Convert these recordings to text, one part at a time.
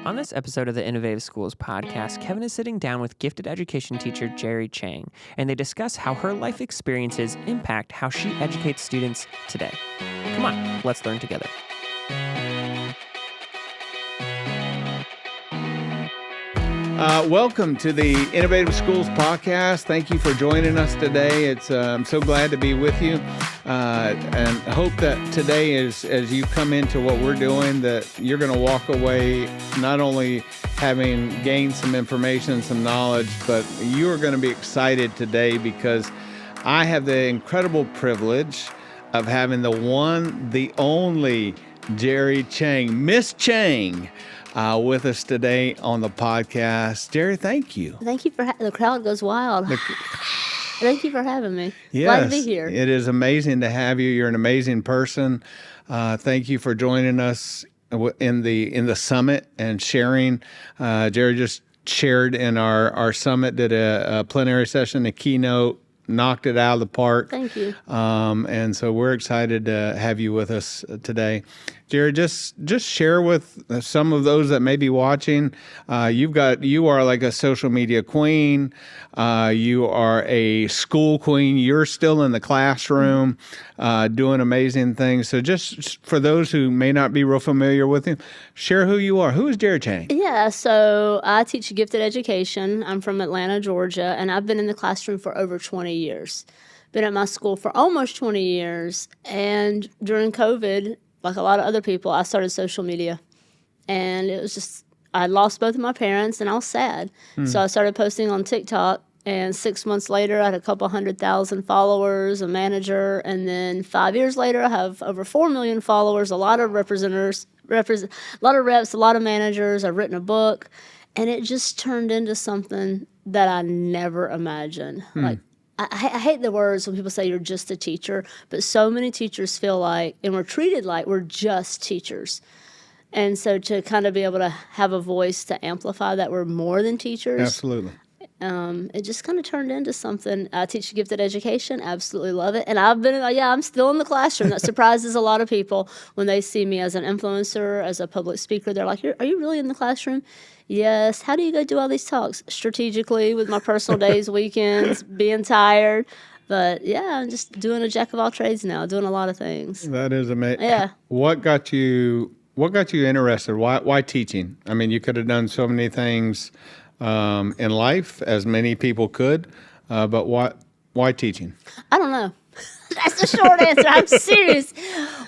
On this episode of the Innovative Schools podcast, Kevin is sitting down with gifted education teacher Jere Chang, and they discuss how her life experiences impact how she educates students today. Come on, let's learn together. Welcome to the Innovative Schools podcast. Thank you for joining us today. I'm so glad to be with you, and hope that today, as you come into what we're doing, that you're going to walk away not only having gained some information and some knowledge, but you are going to be excited today because I have the incredible privilege of having the one, the only Jere Chang, Miss Chang, with us today on the podcast. Jere, thank you. Thank you for the crowd goes wild. Thank you for having me. Yes, glad to be here. It is amazing to have you. You're an amazing person. Thank you for joining us in the summit and sharing. Jere just shared in our summit, did a plenary session, a keynote, knocked it out of the park. Thank you. And so we're excited to have you with us today. Jere, just share with some of those that may be watching. You are like a social media queen. You are a school queen. You're still in the classroom, doing amazing things. So just for those who may not be real familiar with you, share who you are. Who is Jere Chang? Yeah, so I teach gifted education. I'm from Atlanta, Georgia, and I've been in the classroom for over 20 years. Been at my school for almost 20 years. And during COVID, like a lot of other people, I started social media. And it was just, I lost both of my parents and I was sad. So I started posting on TikTok. And 6 months later, I had a couple 100,000 followers, a manager. And then 5 years later, I have over 4 million followers, a lot of representatives, a lot of reps, a lot of managers. I've written a book. And it just turned into something that I never imagined. Like, I hate the words when people say you're just a teacher, but so many teachers feel like, and we're treated like we're just teachers. And so to kind of be able to have a voice to amplify that we're more than teachers. Absolutely. It just kind of turned into something. I teach gifted education, absolutely love it. And I'm still in the classroom. That surprises a lot of people when they see me as an influencer, as a public speaker. They're like, are you really in the classroom? Yes. How do you go do all these talks? Strategically, with my personal days, weekends, being tired. But yeah, I'm just doing a jack of all trades now, doing a lot of things. That is amazing. Yeah. What got you interested? Why teaching? I mean, you could have done so many things in life, as many people could, but why teaching? I don't know. That's the short answer. I'm serious.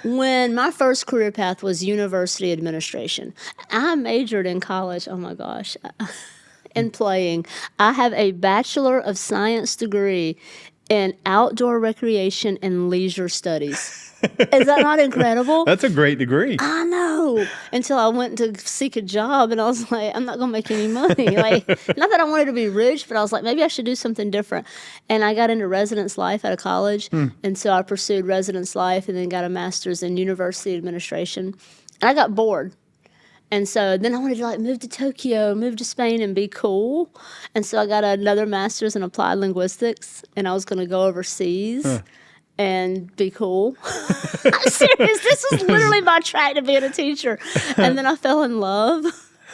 When my first career path was university administration, I majored in college, oh my gosh, in playing. I have a Bachelor of Science degree in outdoor recreation and leisure studies. Is that not incredible? That's a great degree. I know. Until I went to seek a job, and I was like, I'm not going to make any money. Like, not that I wanted to be rich, but I was like, maybe I should do something different. And I got into residence life at a college, and so I pursued residence life and then got a master's in university administration. And I got bored. And so then I wanted to move to Tokyo, move to Spain and be cool. And so I got another master's in applied linguistics, and I was going to go overseas. And be cool. I'm serious. This was literally my track to being a teacher. And then I fell in love.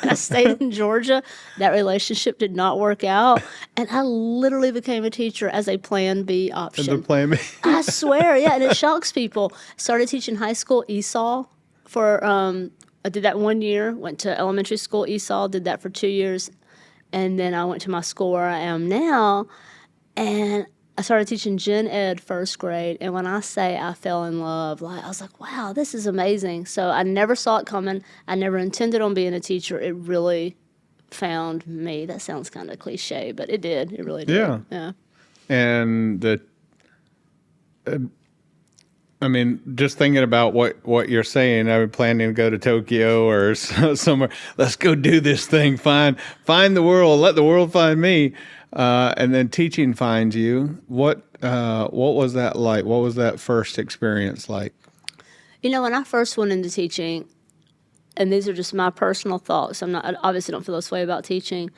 And I stayed in Georgia. That relationship did not work out. And I literally became a teacher as a plan B option. The plan B. I swear, yeah. And it shocks people. Started teaching high school ESOL for, I did that 1 year. Went to elementary school ESOL, did that for 2 years. And then I went to my school where I am now. And I started teaching gen ed first grade, and when I say I fell in love, I was like, wow, this is amazing. So I never saw it coming. I never intended on being a teacher. It really found me. That sounds kind of cliche, but it did. It really did. Yeah. And just thinking about what you're saying, I'm planning to go to Tokyo or somewhere. Let's go do this thing. Find the world. Let the world find me. And then teaching finds you. What was that like? What was that first experience like? When I first went into teaching, and these are just my personal thoughts. I obviously don't feel this way about teaching.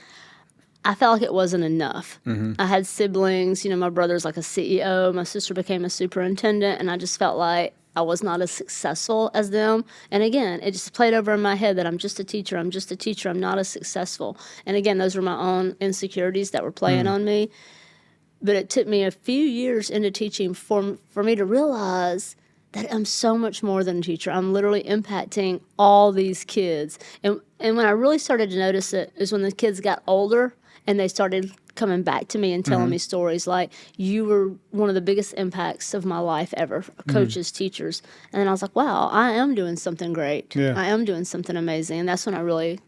I felt like it wasn't enough. I had siblings. My brother's like a CEO. My sister became a superintendent, and I just felt like I was not as successful as them. And again, it just played over in my head that I'm just a teacher, I'm just a teacher, I'm not as successful. And again, those were my own insecurities that were playing on me. But it took me a few years into teaching for me to realize that I'm so much more than a teacher. I'm literally impacting all these kids. And when I really started to notice it is when the kids got older and they started coming back to me and telling me stories like, you were one of the biggest impacts of my life ever, coaches, teachers. And then I was like, wow, I am doing something great. Yeah. I am doing something amazing. And that's when I really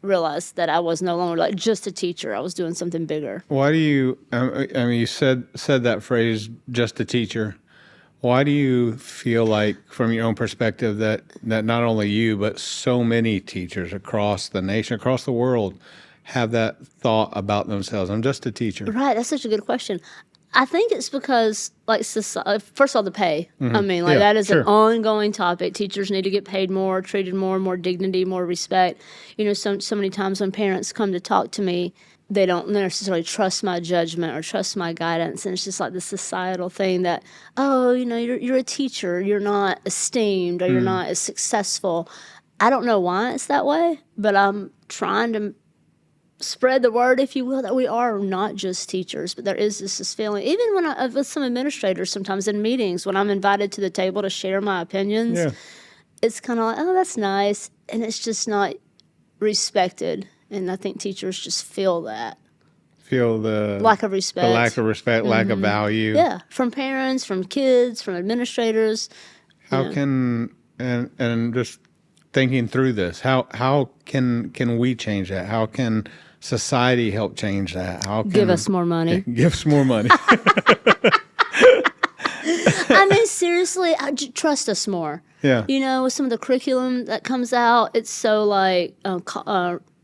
realized that I was no longer like just a teacher. I was doing something bigger. Why do you, you said that phrase, just a teacher. Why do you feel like, from your own perspective, that not only you, but so many teachers across the nation, across the world, have that thought about themselves? I'm just a teacher. Right. That's such a good question. I think it's because, like, first of all, the pay. I mean, like, that is an ongoing topic. Teachers need to get paid more, treated more dignity, more respect. You know, so many times when parents come to talk to me, they don't necessarily trust my judgment or trust my guidance. And it's just like the societal thing that, oh, you know, you're a teacher, you're not esteemed, or you're not as successful. I don't know why it's that way, but I'm trying to spread the word, if you will, that we are not just teachers, but there is this feeling. Even when with some administrators, sometimes in meetings, when I'm invited to the table to share my opinions, it's kind of like, oh, that's nice, and it's just not respected. And I think teachers just feel that. Feel the lack of respect. The lack of respect, lack of value. Yeah, from parents, from kids, from administrators. How can, and just thinking through this, how can we change that? How can society help change that? How can give us more money? Give us more money. I mean, seriously, trust us more. Yeah. You know, with some of the curriculum that comes out, it's so like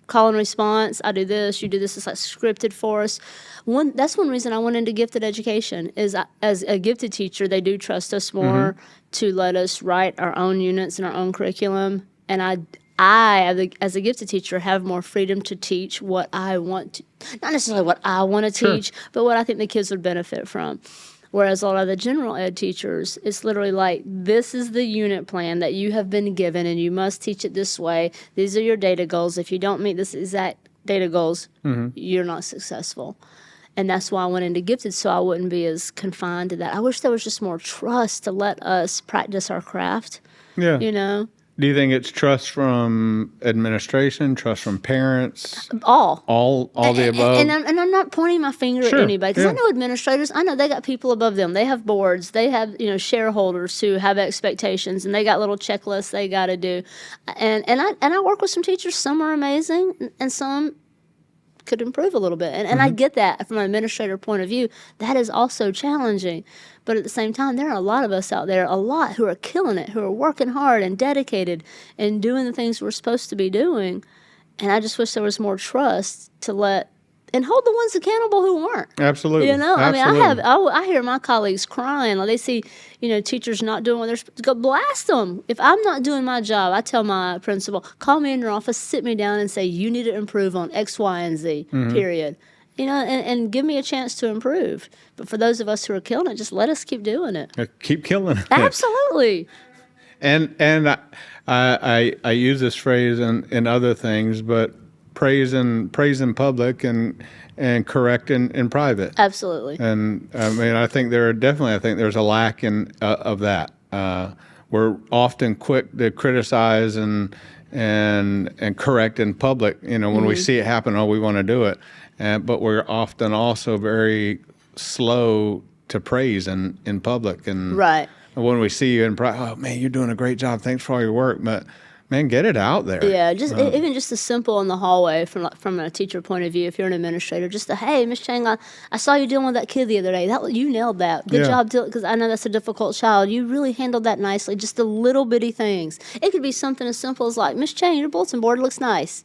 call and response. I do this, you do this. It's like scripted for us. That's one reason I went into gifted education is as a gifted teacher, they do trust us more to let us write our own units and our own curriculum. And I, as a gifted teacher, have more freedom to teach what I want to, not necessarily what I want to teach, but what I think the kids would benefit from. Whereas a lot of the general ed teachers, it's literally like, this is the unit plan that you have been given and you must teach it this way. These are your data goals. If you don't meet this exact data goals, you're not successful. And that's why I went into gifted, so I wouldn't be as confined to that. I wish there was just more trust to let us practice our craft. Yeah. You know? Do you think it's trust from administration, trust from parents? All the above? And I'm not pointing my finger at anybody, because I know administrators, I know they got people above them. They have boards. They have, you know, shareholders who have expectations, and they got little checklists they got to do. And I work with some teachers. Some are amazing, and some could improve a little bit. And I get that from an administrator point of view. That is also challenging. But at the same time, there are a lot of us out there, who are killing it, who are working hard and dedicated and doing the things we're supposed to be doing. And I just wish there was more trust to let and hold the ones accountable who aren't. Absolutely. You know, Absolutely. I mean, I hear my colleagues crying. Like they see, you know, teachers not doing what they're supposed to. Go blast them. If I'm not doing my job, I tell my principal, call me in your office, sit me down and say, you need to improve on X, Y, and Z, period. You know, and give me a chance to improve. But for those of us who are killing it, just let us keep doing it. Keep killing it. Absolutely. And I use this phrase in other things, but praise in public and correct in private. Absolutely. And I mean, I think there's a lack of that. We're often quick to criticize and correct in public. You know, when we see it happen, we want to do it. But we're often also very slow to praise in public. And right. when we see you in private, oh man, you're doing a great job. Thanks for all your work. But man, get it out there. Yeah, even just the simple in the hallway from a teacher point of view. If you're an administrator, just hey, Miss Chang, I saw you dealing with that kid the other day. You nailed that. Good job, because I know that's a difficult child. You really handled that nicely. Just the little bitty things. It could be something as simple as like, Miss Chang, your bulletin board looks nice.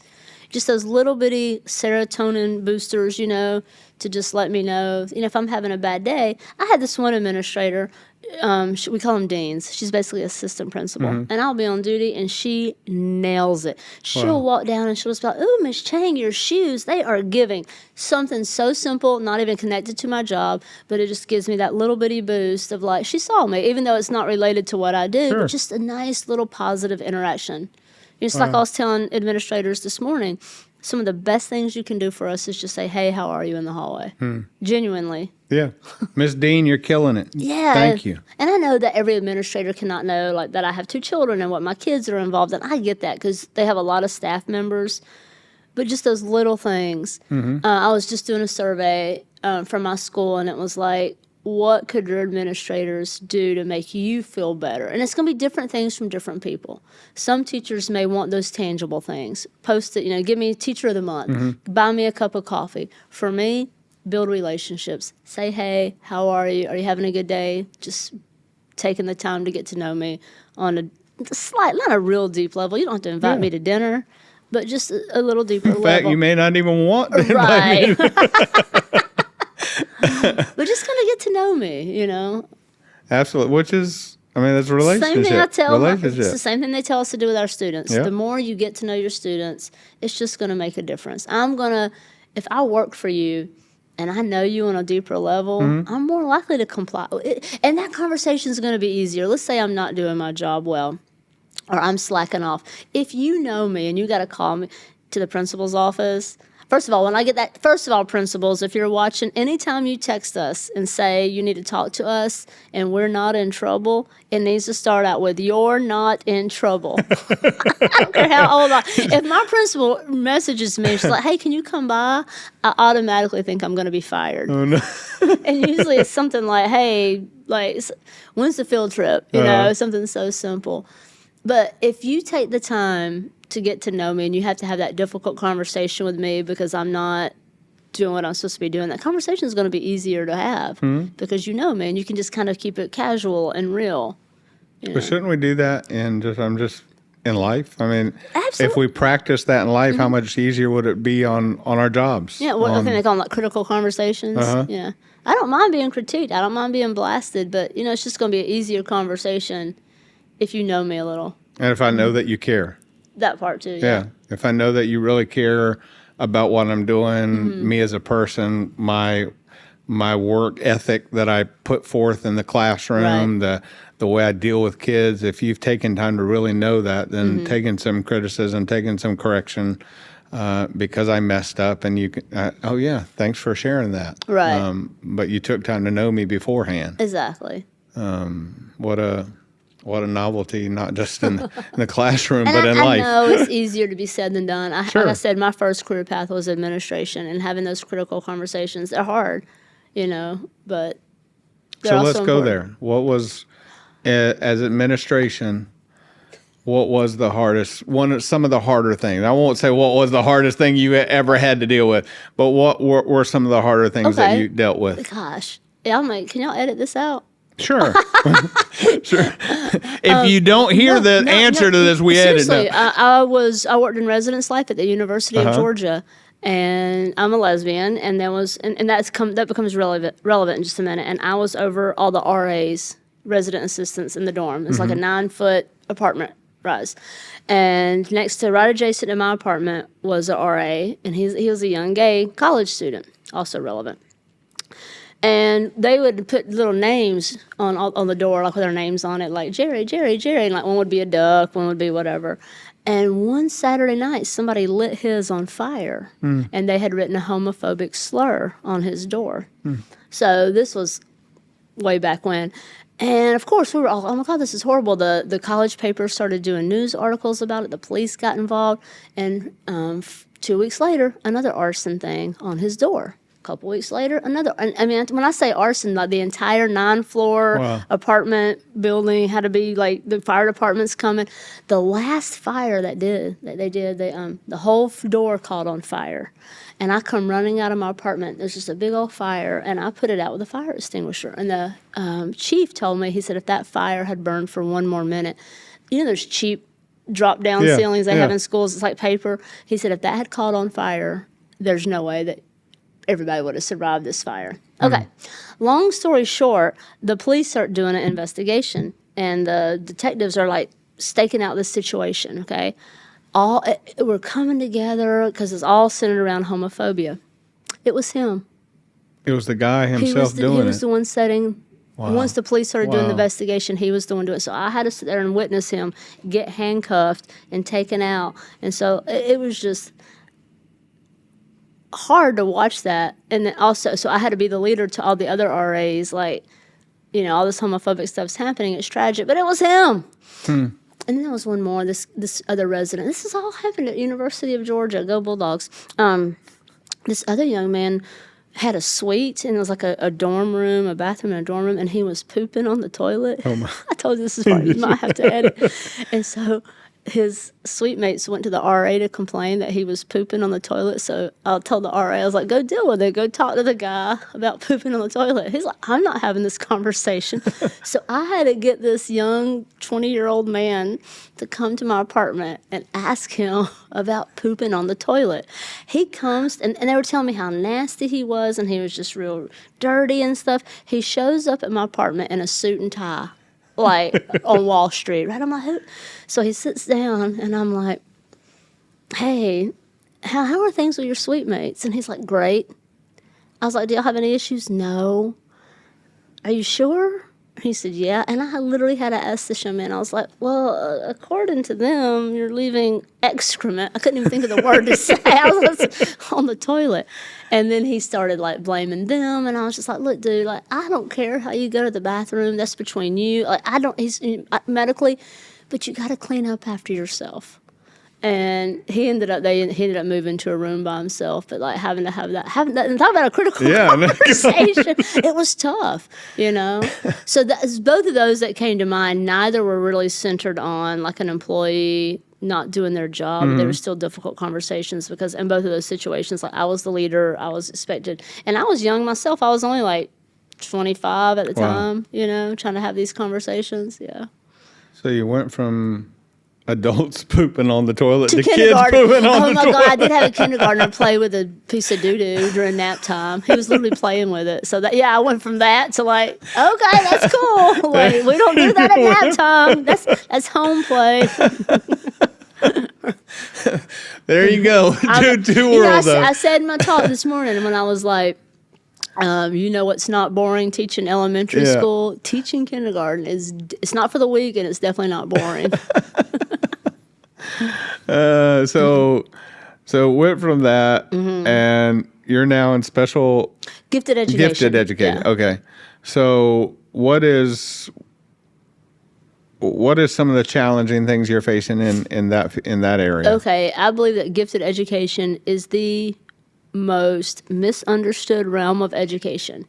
just those little bitty serotonin boosters, to just let me know, if I'm having a bad day. I had this one administrator, we call them deans. She's basically assistant principal. And I'll be on duty, and she nails it. She'll walk down, and she'll just be like, "Ooh, Miss Chang, your shoes, they are giving." Something so simple, not even connected to my job, but it just gives me that little bitty boost of like, she saw me, even though it's not related to what I do, but just a nice little positive interaction. It's like I was telling administrators this morning, some of the best things you can do for us is just say, "Hey, how are you?" in the hallway. Genuinely. Yeah. Miss Dean, you're killing it. Yeah. Thank you. And I know that every administrator cannot know like that I have 2 children and what my kids are involved in. I get that because they have a lot of staff members. But just those little things. I was just doing a survey from my school, and it was like, what could your administrators do to make you feel better? And it's going to be different things from different people. Some teachers may want those tangible things. Post it, give me Teacher of the Month. Buy me a cup of coffee. For me, build relationships. Say, "Hey, how are you? Are you having a good day?" Just taking the time to get to know me on a slight, not a real deep level. You don't have to invite me to dinner, but just a little deeper level. In fact, you may not even want to invite me. But just kind of get to know me, Absolutely. Which is, that's a relationship. Same thing I tell relationship. It's the same thing they tell us to do with our students. Yeah. The more you get to know your students, it's just going to make a difference. If I work for you and I know you on a deeper level, I'm more likely to comply. And that conversation is going to be easier. Let's say I'm not doing my job well, or I'm slacking off. If you know me and you got to call me to the principal's office, first of all, principals, if you're watching, anytime you text us and say you need to talk to us and we're not in trouble, it needs to start out with, "You're not in trouble." I don't care how old I am. If my principal messages me, she's like, "Hey, can you come by?" I automatically think I'm going to be fired. Oh, no. And usually it's something like, "Hey, like, when's the field trip?" Something so simple. But if you take the time to get to know me, and you have to have that difficult conversation with me because I'm not doing what I'm supposed to be doing, that conversation is going to be easier to have because you know me, and you can just kind of keep it casual and real. But shouldn't we do that in life? Absolutely. If we practice that in life, how much easier would it be on our jobs? Yeah, I think they call them like critical conversations. Yeah, I don't mind being critiqued. I don't mind being blasted, but it's just going to be an easier conversation if you know me a little. And if I know that you care. That part too. Yeah. If I know that you really care about what I'm doing, me as a person, my work ethic that I put forth in the classroom, the way I deal with kids, if you've taken time to really know that, then taking some criticism, taking some correction, because I messed up, and you can, oh yeah, thanks for sharing that. Right. But you took time to know me beforehand. Exactly. What a novelty, not just in the classroom, but in life. I know it's easier to be said than done. Like I said, my first career path was administration, and having those critical conversations, they're hard, but they're so also let's go important. there. What was, as administration, what was the hardest, some of the harder things? I won't say what was the hardest thing you ever had to deal with, but what were some of the harder things that you dealt with? Gosh. Yeah, can y'all edit this out? Sure. Sure. If you don't hear the answer to this, we edit it. Seriously, I worked in residence life at the University of Georgia, and I'm a lesbian, and that becomes relevant in just a minute. And I was over all the RAs, resident assistants in the dorm. It's like a 9-foot apartment rise, and right adjacent to my apartment was a RA, and he was a young gay college student, also relevant. And they would put little names on the door, like with their names on it, like Jere, Jere, Jere. And like one would be a duck, one would be whatever. And one Saturday night, somebody lit his on fire, and they had written a homophobic slur on his door. So this was way back when. And of course, we were all, "Oh my God, this is horrible." The college papers started doing news articles about it. The police got involved. And 2 weeks later, another arson thing on his door. Couple weeks later, another. When I say arson, like the entire 9-floor apartment building had to be like the fire department's coming. The last fire the whole door caught on fire, and I come running out of my apartment. There's just a big old fire, and I put it out with a fire extinguisher. And the chief told me, he said, if that fire had burned for one more minute, there's cheap drop down Yeah, ceilings they yeah. have in schools. It's like paper. He said if that had caught on fire, there's no way that everybody would have survived this fire. Okay. Long story short, the police start doing an investigation, and the detectives are like staking out this situation. Okay. We're coming together because it's all centered around homophobia. It was him. It was the guy himself doing He it. was the one setting. Wow. Once the police started doing the Wow. investigation, he was the one doing it. So I had to sit there and witness him get handcuffed and taken out. And so it was just hard to watch that. And then also, so I had to be the leader to all the other RAs. Like, all this homophobic stuff's happening. It's tragic, but it was him. And then there was one more. This other resident. This has all happened at University of Georgia. Go Bulldogs. This other young man had a suite, and it was like a dorm room, a bathroom and a dorm room, and he was pooping on the toilet. Oh my. I told you this is part you might have to edit. And so his suite mates went to the RA to complain that he was pooping on the toilet. So I told the RA, I was like, go deal with it. Go talk to the guy about pooping on the toilet. He's like, I'm not having this conversation. So I had to get this young 20-year-old man to come to my apartment and ask him about pooping on the toilet. He comes, and they were telling me how nasty he was, and he was just real dirty and stuff. He shows up at my apartment in a suit and tie, like on Wall Street, right on my hoop. So he sits down, and I'm like, hey, how are things with your suite mates? And he's like, great. I was like, do y'all have any issues? No. Are you sure? He said, yeah. And I literally had to ask this young man. I was like, well, according to them, you're leaving excrement. I couldn't even think of the word to say. I was on the toilet. And then he started, like, blaming them. And I was just like, look, dude, like, I don't care how you go to the bathroom. That's between you. Like, he's medically, but you got to clean up after yourself. And he ended up moving to a room by himself, but like having that, and talk about a critical conversation. It was tough, So that's both of those that came to mind. Neither were really centered on like an employee not doing their job. Mm-hmm. They were still difficult conversations because in both of those situations, like I was the leader, I was expected, and I was young myself. I was only like 25 at the time, trying to have these conversations. Yeah. So you went from adults pooping on the toilet to kids kindergarten. pooping on the toilet. Oh my God, I did have a kindergartner play with a piece of doo-doo during nap time. He was literally playing with it. So I went from that to like, okay, that's cool. Like, we don't do that at nap time. That's home play. There you go. Two worlds. I said in my talk this morning when I was like, what's not boring? Teaching elementary school, teaching kindergarten it's not for the weak, and it's definitely not boring. So went from that, and you're now in special gifted education. Yeah. Okay. So what is some of the challenging things you're facing in that area? Okay, I believe that gifted education is the most misunderstood realm of education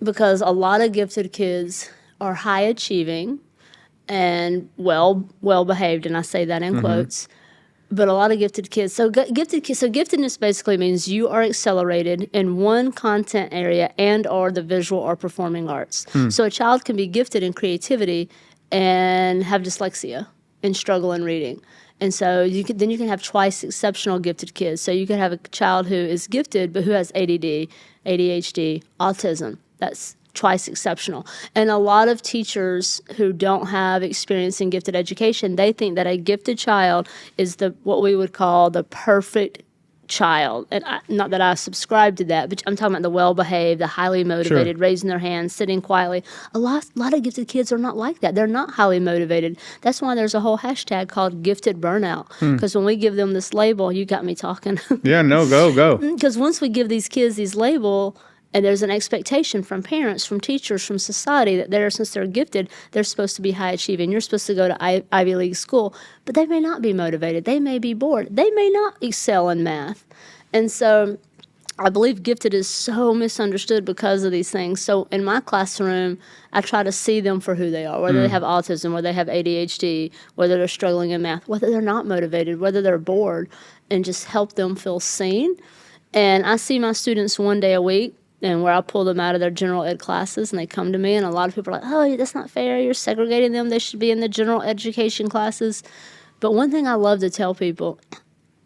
because a lot of gifted kids are high achieving and well behaved, and I say that in quotes. But a lot of gifted kids. So giftedness basically means you are accelerated in one content area and/or the visual or performing arts. So a child can be gifted in creativity and have dyslexia and struggle in reading. And so you can have twice exceptional gifted kids. So you could have a child who is gifted but who has ADD, ADHD, autism. That's twice exceptional. And a lot of teachers who don't have experience in gifted education, they think that a gifted child is what we would call the perfect child. And not that I subscribe to that, but I'm talking about the well-behaved, the highly motivated, raising their hands, sitting quietly. A lot of gifted kids are not like that. They're not highly motivated. That's why there's a whole hashtag called gifted burnout. Because when we give them this label, you got me talking. Yeah, no, go. Because once we give these kids these label, and there's an expectation from parents, from teachers, from society that since they're gifted, they're supposed to be high achieving. You're supposed to go to Ivy League school, but they may not be motivated. They may be bored. They may not excel in math. And so I believe gifted is so misunderstood because of these things. So in my classroom, I try to see them for who they are, whether they have autism, whether they have ADHD, whether they're struggling in math, whether they're not motivated, whether they're bored, and just help them feel seen. And I see my students one day a week, and where I pull them out of their general ed classes, and they come to me, and a lot of people are like, oh, that's not fair. You're segregating them. They should be in the general education classes. But one thing I love to tell people,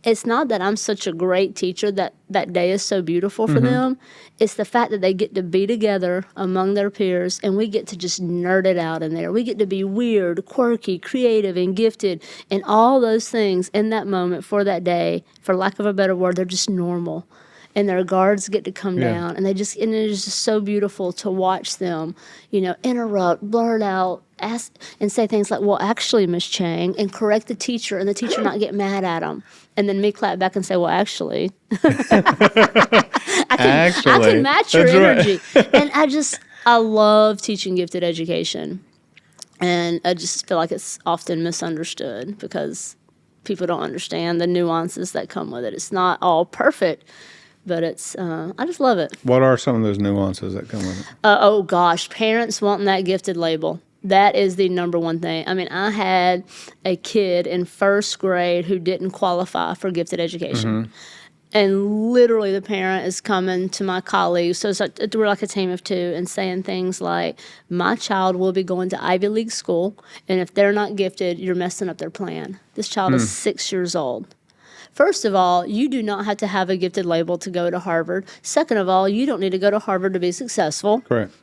it's not that I'm such a great teacher that that day is so beautiful for them. It's the fact that they get to be together among their peers, and we get to just nerd it out in there. We get to be weird, quirky, creative, and gifted, and all those things in that moment for that day, for lack of a better word, they're just normal. And their guards get to come down, and it is just so beautiful to watch them, interrupt, blurt out, ask, and say things like, well, actually, Miss Chang, and correct the teacher, and the teacher not get mad at them. And then me clap back and say, well, actually. I can match your energy. Right. And I love teaching gifted education. And I just feel like it's often misunderstood because people don't understand the nuances that come with it. It's not all perfect. But it's, I just love it. What are some of those nuances that come with it? Oh, gosh. Parents wanting that gifted label. That is the number one thing. I mean, I had a kid in first grade who didn't qualify for gifted education. And literally the parent is coming to my colleagues, so we're like a team of two, and saying things like, my child will be going to Ivy League school, and if they're not gifted, you're messing up their plan. This child is 6 years old. First of all, you do not have to have a gifted label to go to Harvard. Second of all, you don't need to go to Harvard to be successful. Correct.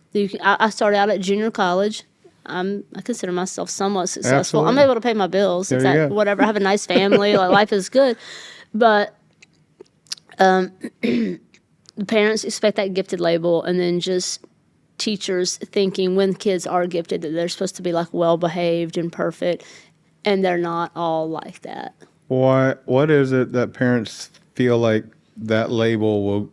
I started out at junior college. I consider myself somewhat successful. Absolutely. I'm able to pay my bills. Whatever. I have a nice family. Like, life is good. But the parents expect that gifted label, and then just teachers thinking when kids are gifted that they're supposed to be like well-behaved and perfect, and they're not all like that. What is it that parents feel like that label will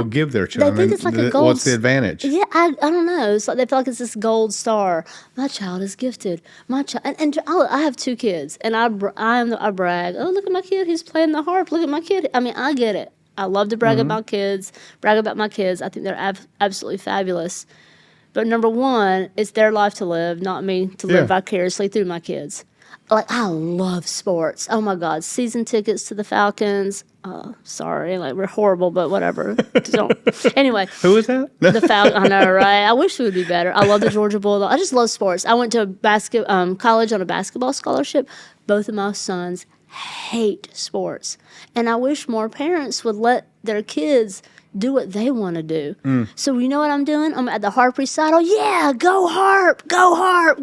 give their children? They think it's like a gold. What's the advantage? Yeah, I don't know. It's like they feel like it's this gold star. My child is gifted. My child, and I have two kids, and I brag. Oh, look at my kid. He's playing the harp. Look at my kid. I mean, I get it. I love to brag about kids. Brag about my kids. I think they're absolutely fabulous. But number one, it's their life to live, not me to live vicariously through my kids. Like, I love sports. Oh, my God. Season tickets to the Falcons. Sorry. Like, we're horrible, but whatever. Anyway. Who is that? The Falcons. I know, right? I wish we would be better. I love the Georgia Bulldogs. I just love sports. I went to college on a basketball scholarship. Both of my sons hate sports. And I wish more parents would let their kids do what they want to do. So you know what I'm doing? I'm at the harp recital. Yeah, go harp,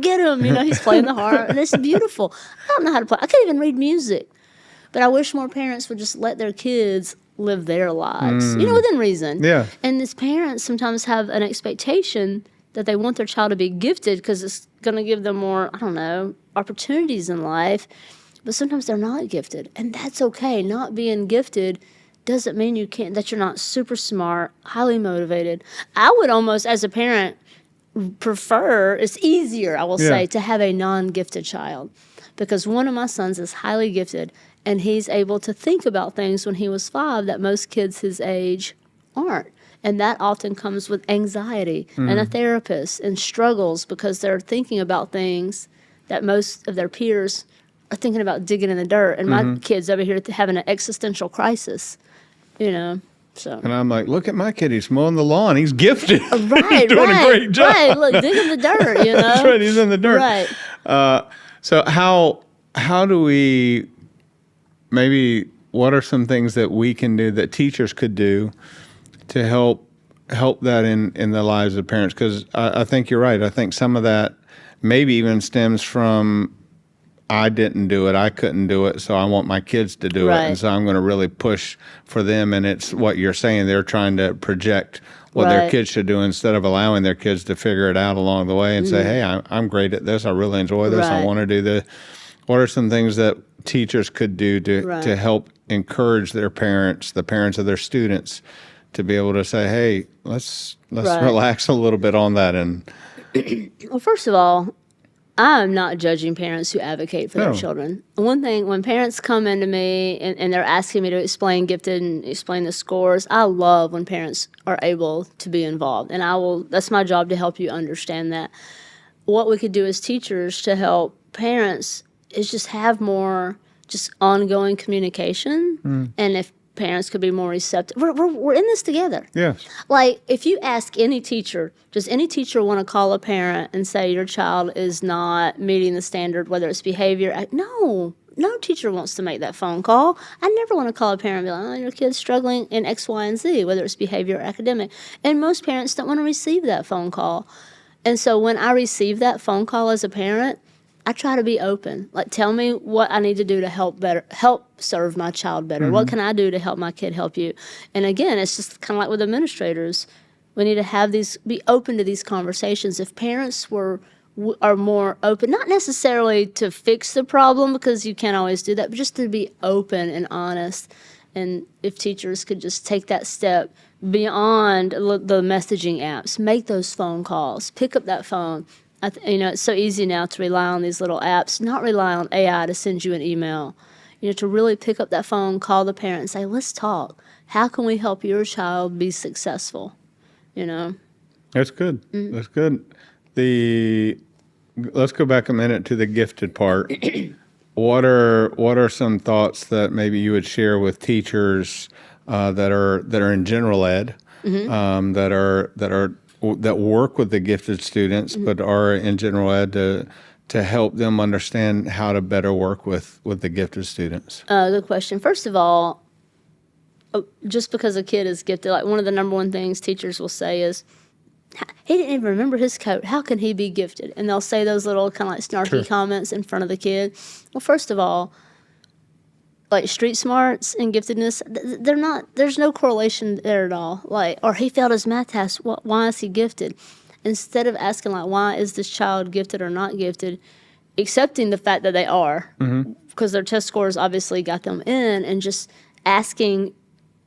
get him. He's playing the harp, and it's beautiful. I don't know how to play. I can't even read music. But I wish more parents would just let their kids live their lives, within reason. Yeah. And as parents sometimes have an expectation that they want their child to be gifted because it's going to give them more, opportunities in life. But sometimes they're not gifted, and that's okay. Not being gifted doesn't mean that you're not super smart, highly motivated. I would almost, as a parent, prefer, it's easier, I will say, to have a non-gifted child, because one of my sons is highly gifted, and he's able to think about things when he was 5 that most kids his age aren't. And that often comes with anxiety and a therapist and struggles because they're thinking about things that most of their peers are thinking about digging in the dirt. And my kid's over here having an existential crisis. So. And I'm like, look at my kid. He's mowing the lawn. He's gifted. Right, he's doing a great job. Right, look, dig in the dirt, That's right, he's in the dirt. Right. So how do we, maybe what are some things that we can do, that teachers could do to help that in the lives of parents? Because I think you're right. I think some of that maybe even stems from, I didn't do it, I couldn't do it, so I want my kids to do it, and so I'm going to really push for them. And it's what you're saying, they're trying to project what their kids should do instead of allowing their kids to figure it out along the way and say, hey, I'm great at this, I really enjoy this, I want to do this. What are some things that teachers could do to help encourage their parents, the parents of their students, to be able to say, hey, let's relax a little bit on that? And well, first of all, I'm not judging parents who advocate for their children. One thing, when parents come into me and they're asking me to explain gifted and explain the scores, I love when parents are able to be involved. And that's my job to help you understand that. What we could do as teachers to help parents is just have more just ongoing communication. And if parents could be more receptive. We're in this together. Yes. Like, if you ask any teacher, does any teacher want to call a parent and say your child is not meeting the standard, whether it's behavior? No. No teacher wants to make that phone call. I never want to call a parent and be like, oh, your kid's struggling in X, Y, and Z, whether it's behavior or academic. And most parents don't want to receive that phone call. And so when I receive that phone call as a parent, I try to be open. Like, tell me what I need to do to help serve my child better. What can I do to help my kid help you? And again, it's just kind of like with administrators. We need to be open to these conversations. If parents are more open, not necessarily to fix the problem, because you can't always do that, but just to be open and honest. And if teachers could just take that step beyond the messaging apps, make those phone calls, pick up that phone. It's so easy now to rely on these little apps, not rely on AI to send you an email. To really pick up that phone, call the parent and say, let's talk. How can we help your child be successful? That's good. That's good. Let's go back a minute to the gifted part. What are some thoughts that maybe you would share with teachers that are in general ed, that work with the gifted students, but are in general ed to help them understand how to better work with the gifted students? Good question. First of all, just because a kid is gifted, like one of the number one things teachers will say is, he didn't even remember his coat. How can he be gifted? And they'll say those little kind of like snarky comments in front of the kid. Well, first of all, like street smarts and giftedness, there's no correlation there at all. Like, or he failed his math test. Why is he gifted? Instead of asking, like, why is this child gifted or not gifted, accepting the fact that they are, because their test scores obviously got them in, and just asking,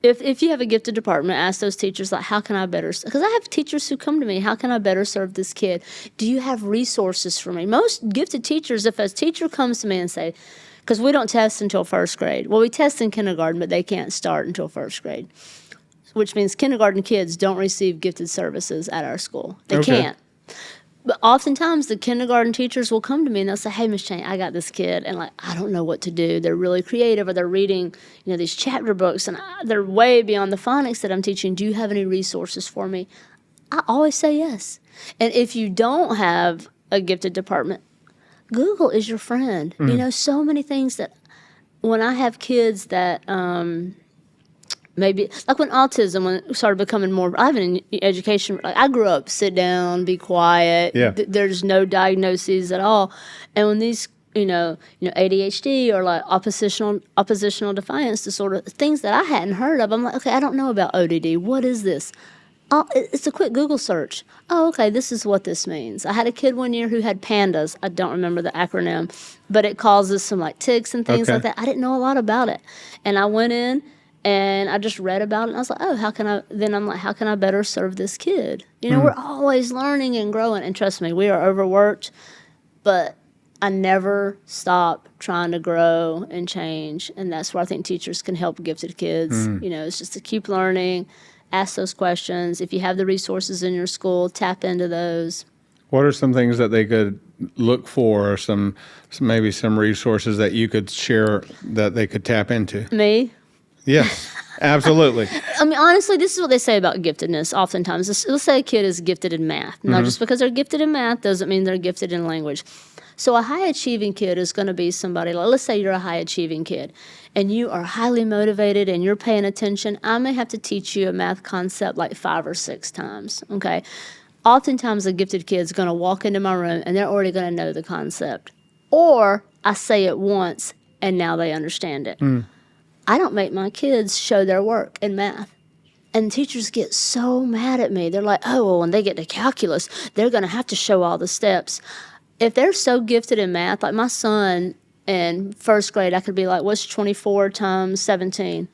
if you have a gifted department, ask those teachers, like, how can I better, because I have teachers who come to me, how can I better serve this kid? Do you have resources for me? Most gifted teachers, if a teacher comes to me and say, because we don't test until first grade. Well, we test in kindergarten, but they can't start until first grade, which means kindergarten kids don't receive gifted services at our school. They can't. But oftentimes the kindergarten teachers will come to me and they'll say, hey, Miss Chang, I got this kid, and like, I don't know what to do. They're really creative, or they're reading, these chapter books, and they're way beyond the phonics that I'm teaching. Do you have any resources for me? I always say yes. And if you don't have a gifted department, Google is your friend. So many things that when I have kids that maybe, like when it started becoming more, I have an education, like I grew up, sit down, be quiet. Yeah. There's no diagnoses at all. And when these, ADHD or like oppositional defiance disorder, things that I hadn't heard of, I'm like, okay, I don't know about ODD. What is this? Oh, it's a quick Google search. Oh, okay, this is what this means. I had a kid one year who had PANDAS. I don't remember the acronym, but it causes some like tics and things like that. I didn't know a lot about it. And I went in and I just read about it, and I was like, oh, how can I better serve this kid? We're always learning and growing. And trust me, we are overworked, but I never stop trying to grow and change. And that's where I think teachers can help gifted kids. It's just to keep learning. Ask those questions. If you have the resources in your school, tap into those. What are some things that they could look for, or maybe some resources that you could share that they could tap into? Me? Yes, absolutely. I mean, honestly, this is what they say about giftedness oftentimes. Let's say a kid is gifted in math. Now, just because they're gifted in math doesn't mean they're gifted in language. So a high-achieving kid is going to be somebody, like, let's say you're a high-achieving kid, and you are highly motivated and you're paying attention. I may have to teach you a math concept like 5 or 6 times, okay? Oftentimes a gifted kid is going to walk into my room and they're already going to know the concept. Or I say it once and now they understand it. I don't make my kids show their work in math. And teachers get so mad at me. They're like, oh, well, when they get to calculus, they're going to have to show all the steps. If they're so gifted in math, like my son in first grade, I could be like, what's 24 times 17?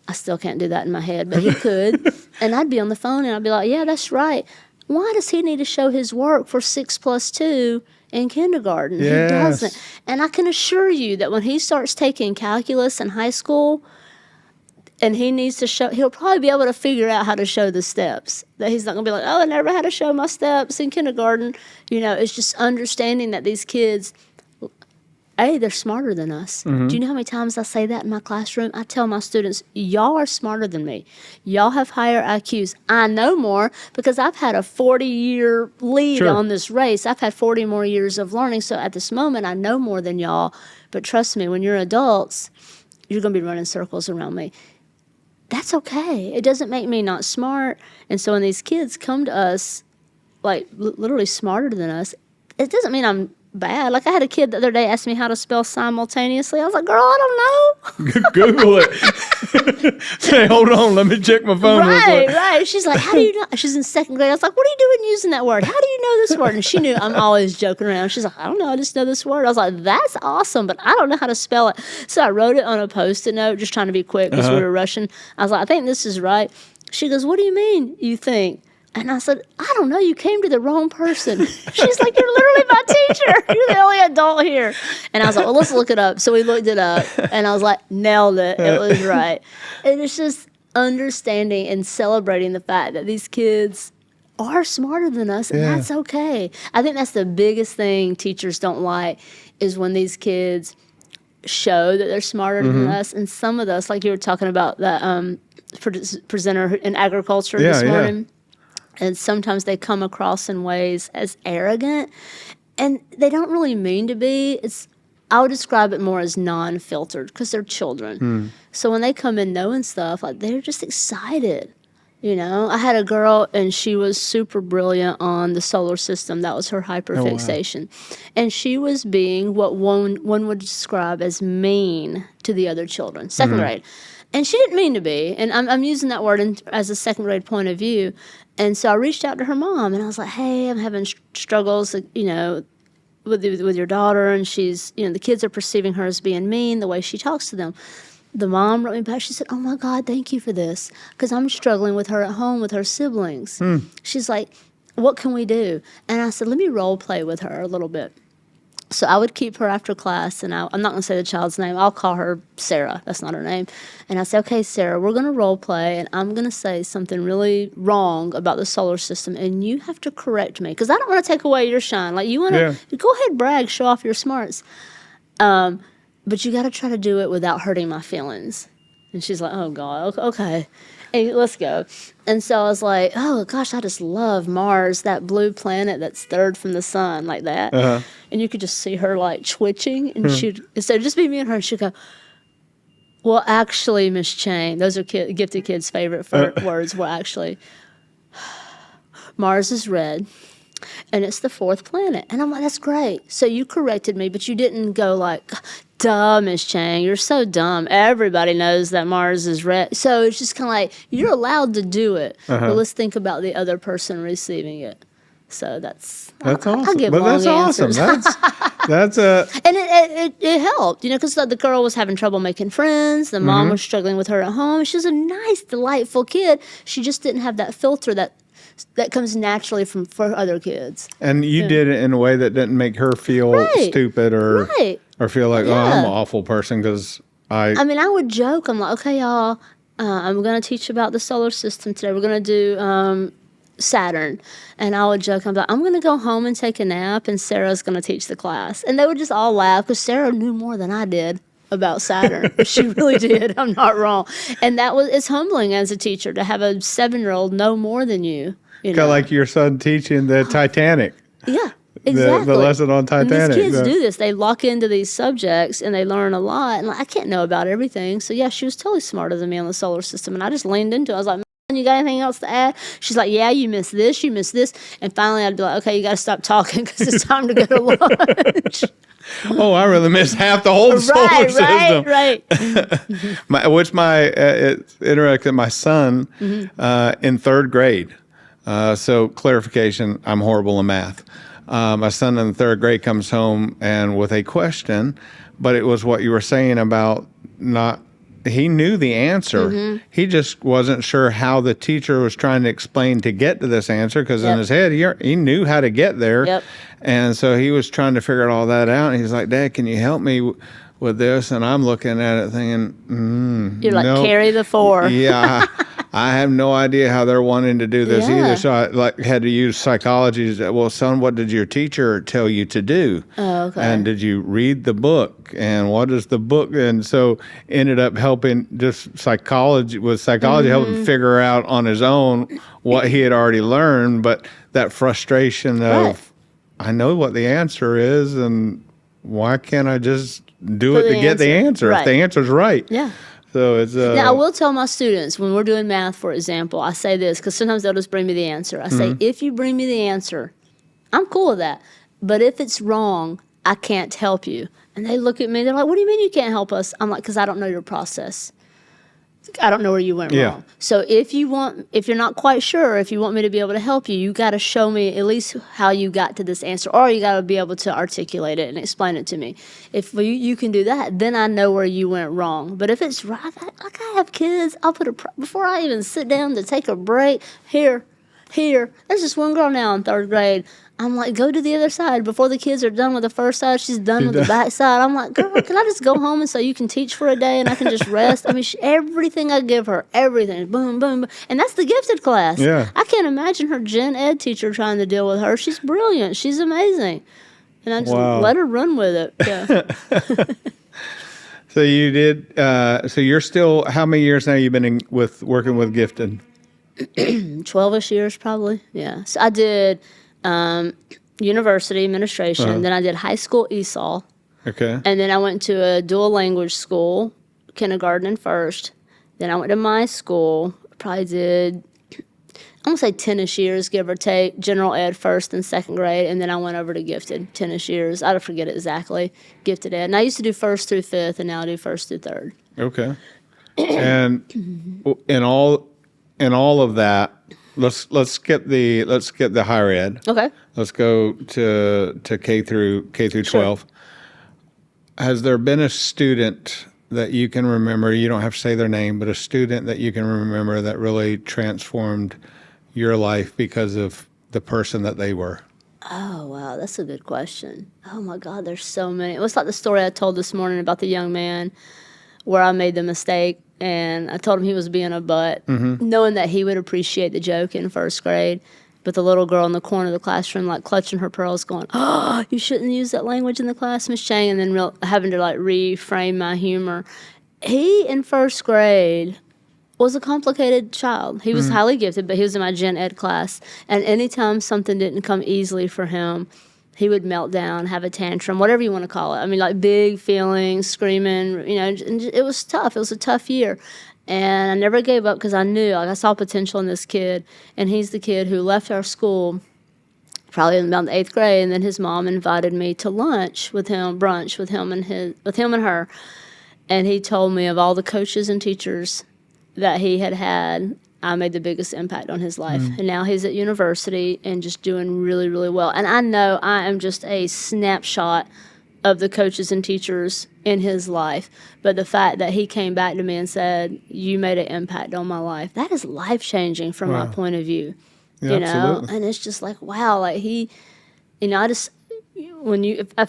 I still can't do that in my head, but he could. And I'd be on the phone and I'd be like, yeah, that's right. Why does he need to show his work for 6 plus 2 in kindergarten? Yes. He doesn't. And I can assure you that when he starts taking calculus in high school, and he needs to show, he'll probably be able to figure out how to show the steps. That he's not going to be like, oh, I never had to show my steps in kindergarten. It's just understanding that these kids, they're smarter than us. Do you know how many times I say that in my classroom? I tell my students, y'all are smarter than me. Y'all have higher IQs. I know more because I've had a 40-year lead on this race. I've had 40 more years of learning. So at this moment, I know more than y'all. But trust me, when you're adults, you're going to be running circles around me. That's okay. It doesn't make me not smart. And so when these kids come to us, like literally smarter than us, it doesn't mean I'm bad. Like I had a kid the other day ask me how to spell simultaneously. I was like, girl, I don't know. Google it. Say, hold on, let me check my phone. Right. She's like, how do you know? She's in second grade. I was like, what are you doing using that word? How do you know this word? And she knew I'm always joking around. She's like, I don't know. I just know this word. I was like, that's awesome, but I don't know how to spell it. So I wrote it on a Post-it note, just trying to be quick because we were rushing. I was like, I think this is right. She goes, what do you mean you think? And I said, I don't know. You came to the wrong person. She's like, you're literally my teacher. You're the only adult here. And I was like, well, let's look it up. So we looked it up. And I was like, nailed it. It was right. And it's just understanding and celebrating the fact that these kids are smarter than us. And that's okay. I think that's the biggest thing teachers don't like is when these kids show that they're smarter than us. And some of us, like you were talking about that presenter in agriculture this morning. And sometimes they come across in ways as arrogant, and they don't really mean to be. I would describe it more as non-filtered because they're children. So when they come in knowing stuff, like they're just excited. You know, I had a girl and she was super brilliant on the solar system. That was her hyperfixation. And she was being what one would describe as mean to the other children, second grade. And she didn't mean to be. And I'm using that word as a second grade point of view. And so I reached out to her mom, and I was like, hey, I'm having struggles, you know, with your daughter, and she's, you know, the kids are perceiving her as being mean, the way she talks to them. The mom wrote me back. She said, oh, my God, thank you for this, because I'm struggling with her at home with her siblings. She's like, what can we do? And I said, let me role play with her a little bit. So I would keep her after class, and I'm not going to say the child's name. I'll call her Sarah. That's not her name. And I say, okay, Sarah, we're going to role play, and I'm going to say something really wrong about the solar system, and you have to correct me because I don't want to take away your shine. Like, you want to go ahead, brag, show off your smarts. But you got to try to do it without hurting my feelings. And she's like, oh, God, okay. Hey, let's go. And so I was like, oh, gosh, I just love Mars, that blue planet that's third from the sun, like that. And you could just see her, like, twitching. And she'd, instead of just be me and her, and she'd go, well, actually, Miss Chang, those are gifted kids' favorite words. Well, actually, Mars is red, and it's the fourth planet. And I'm like, that's great. So you corrected me, but you didn't go like, duh, Miss Chang, you're so dumb. Everybody knows that Mars is red. So it's just kind of like, you're allowed to do it, but let's think about the other person receiving it. So that's awesome. I'll give but long that's answers. Awesome. That's and it helped, you know, because the girl was having trouble making friends. The mom was struggling with her at home. She was a nice, delightful kid. She just didn't have that filter that comes naturally for other kids. And you did it in a way that didn't make her feel stupid or feel like, oh, I'm an awful person because I mean, I would joke. I'm like, okay, y'all, I'm going to teach about the solar system today. We're going to do Saturn. And I would joke, I'm like, I'm going to go home and take a nap, and Sarah's going to teach the class. And they would just all laugh because Sarah knew more than I did about Saturn. She really did. I'm not wrong. And it's humbling as a teacher to have a 7-year-old know more than you. You know? like your son teaching the Titanic. Yeah. Exactly. The lesson on Titanic. And these kids do this. They lock into these subjects and they learn a lot. And I can't know about everything. So, yeah, she was totally smarter than me on the solar system. And I just leaned into it. I was like, man, you got anything else to add? She's like, yeah, you missed this, you missed this. And finally, I'd be like, okay, you got to stop talking because it's time to go to lunch. Oh, I really missed half the whole solar system. Right. It's interesting. My son in third grade. So clarification, I'm horrible in math. My son in the third grade comes home and with a question, but it was what you were saying about he knew the answer. He just wasn't sure how the teacher was trying to explain to get to this answer because in his head, he knew how to get there. Yep. And so he was trying to figure all that out. And he's like, Dad, can you help me with this? And I'm looking at it thinking, You're like, nope. carry the 4. Yeah. I have no idea how they're wanting to do this Yeah. either. So I had to use psychology. Well, son, what did your teacher tell you to do? Oh, okay. And did you read the book? And what is the book? And so ended up helping psychology helping figure out on his own what he had already learned. But that frustration of, Right. I know what the answer is, and why can't I just do For it the to get the answer if Right. the answer's right? Yeah. So it's Now, I will tell my students when we're doing math, for example, I say this because sometimes they'll just bring me the answer. I say, if you bring me the answer, I'm cool with that. But if it's wrong, I can't help you. And they look at me, they're like, what do you mean you can't help us? I'm like, because I don't know your process. I don't know where you went wrong. So if you're not quite sure, if you want me to be able to help you, you got to show me at least how you got to this answer, or you got to be able to articulate it and explain it to me. If you can do that, then I know where you went wrong. But if it's right, like I have kids, I'll put before I even sit down to take a break, here. There's this one girl now in 3rd grade. I'm like, go to the other side. Before the kids are done with the first side, she's done with the back side. I'm like, girl, can I just go home and so you can teach for a day and I can just rest? I mean, everything I give her, everything, boom, boom, boom. And that's the gifted class. Yeah. I can't imagine her gen ed teacher trying to deal with her. She's brilliant. She's amazing. And I just let her run with it. Yeah. So you did. So you're still. How many years now you've been working with gifted? 12-ish years probably. Yeah. So I did university administration. Then I did high school ESOL. Okay. And then I went to a dual language school, kindergarten and first. Then I went to my school, probably did, I'm going to say 10-ish years, give or take, general ed first and 2nd grade. And then I went over to gifted, 10-ish years. I don't forget exactly, gifted ed. And I used to do 1st through 5th, and now I do 1st through 3rd. Okay. And in all of that, let's skip the higher ed. Okay. Let's go to K through 12. Sure. Has there been a student that you can remember, you don't have to say their name, but a student that you can remember that really transformed your life because of the person that they were? Oh, wow, that's a good question. Oh, my God, there's so many. It was like the story I told this morning about the young man where I made the mistake, and I told him he was being a butt, knowing that he would appreciate the joke in 1st grade. But the little girl in the corner of the classroom, like, clutching her pearls, going, oh, you shouldn't use that language in the class, Miss Chang, and then having to, like, reframe my humor. He, in 1st grade, was a complicated child. He was highly gifted, but he was in my gen ed class. And anytime something didn't come easily for him, he would melt down, have a tantrum, whatever you want to call it. I mean, like, big feelings, screaming, and it was tough. It was a tough year. And I never gave up because I knew, like, I saw potential in this kid. And he's the kid who left our school probably in about the 8th grade, and then his mom invited me to brunch with him and her. And he told me of all the coaches and teachers that he had, I made the biggest impact on his life. And now he's at university and just doing really, really well. And I know I am just a snapshot of the coaches and teachers in his life. But the fact that he came back to me and said, you made an impact on my life, that is life-changing from my point of view. Yeah, you know? absolutely. And it's just like, wow, like if